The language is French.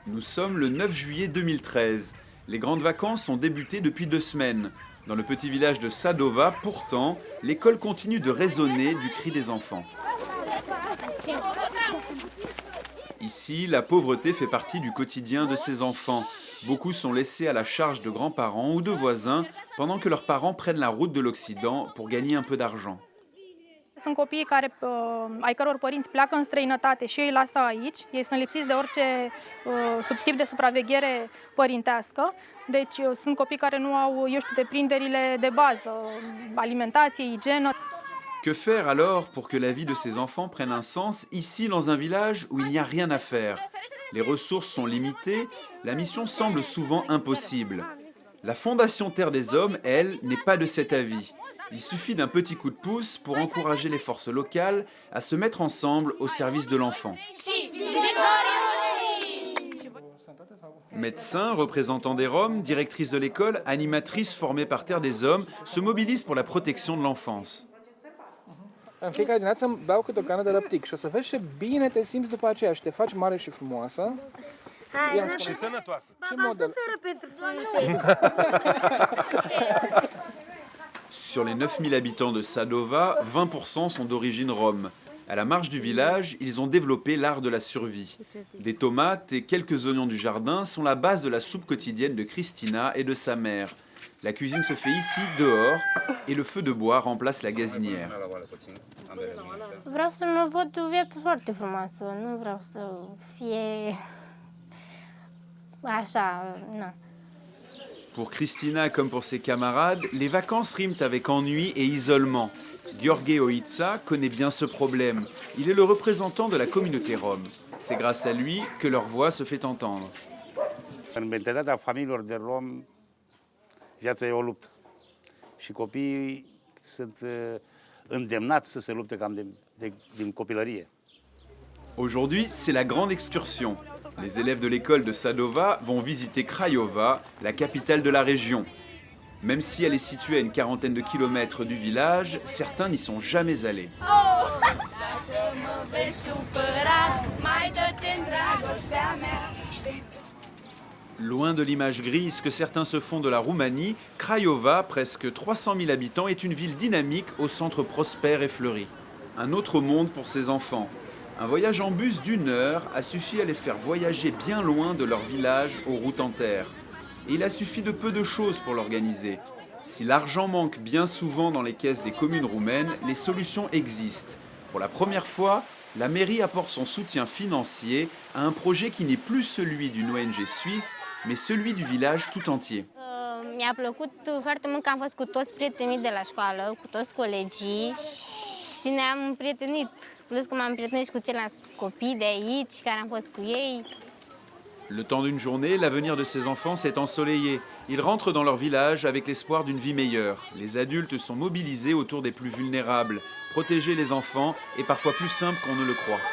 Nous sommes le 9 juillet 2013. Les grandes vacances ont débuté depuis 2 semaines. Dans le petit village de Sadova, pourtant, l'école continue de résonner du cri des enfants. Ici, la pauvreté fait partie du quotidien de ces enfants. Beaucoup sont laissés à la charge de grands-parents ou de voisins pendant que leurs parents prennent la route de l'Occident pour gagner un peu d'argent. Sunt copiii ai căror părinți pleacă în străinătate și ei lasă aici. Ei sunt lipsiți de orice tip de supraveghere părintească. Deci sunt copii care nu au, deprinderile de bază, alimentație, igienă. Que faire alors pour que la vie de ces enfants prenne un sens ici dans un village où il n'y a rien à faire? Les ressources sont limitées, la mission semble souvent impossible. La Fondation Terre des Hommes, elle, n'est pas de cet avis. Il suffit d'un petit coup de pouce pour encourager les forces locales à se mettre ensemble au service de l'enfant. Médecins, représentants des Roms, directrices de l'école, animatrices formées par Terre des Hommes se mobilisent pour la protection de l'enfance. În fiecare dimineață îmi beau câte o cană de lăptic și o să vezi ce bine te simți după aceea și te faci mare și frumoasă. Și sănătoasă. Sur les 9000 habitants de Sadova, 20% sont d'origine rome. À la marge du village, ils ont développé l'art de la survie. Des tomates et quelques oignons du jardin sont la base de la soupe quotidienne de Cristina et de sa mère. La cuisine se fait ici, dehors, et le feu de bois remplace la gazinière. Vreau să mă văd o viață foarte frumoasă, nu vreau să fie așa, nu. Pour Cristina comme pour ses camarades, les vacances riment avec ennui et isolement. Gheorghe Oitsa connaît bien ce problème. Il est le représentant de la communauté rome. C'est grâce à lui que leur voix se fait entendre. În mentalitatea familiilor de rom, viața e o luptă. Și copiii sunt îndemnați să se lupte cam din copilărie. Aujourd'hui, c'est la grande excursion. Les élèves de l'école de Sadova vont visiter Craiova, la capitale de la région. Même si elle est située à une quarantaine de kilomètres du village, certains n'y sont jamais allés. Loin de l'image grise que certains se font de la Roumanie, Craiova, presque 300 000 habitants, est une ville dynamique au centre prospère et fleuri. Un autre monde pour ses enfants. Un voyage en bus d'1 heure a suffi à les faire voyager bien loin de leur village aux routes en terre. Et il a suffi de peu de choses pour l'organiser. Si l'argent manque bien souvent dans les caisses des communes roumaines, les solutions existent. Pour la première fois, la mairie apporte son soutien financier à un projet qui n'est plus celui d'une ONG suisse, mais celui du village tout entier. Mi-a plăcut foarte mult că am fost cu toți prietenii de la școală, cu toți colegii și ne-am împrietenit. Plus că m-am împrietenit și cu ceilalți copii de aici, care am fost cu ei. Le temps d'une journée, l'avenir de ces enfants s'est ensoleillé. Ils rentrent dans leur village avec l'espoir d'une vie meilleure. Les adultes sont mobilisés autour des plus vulnérables. Protéger les enfants est parfois plus simple qu'on ne le croit.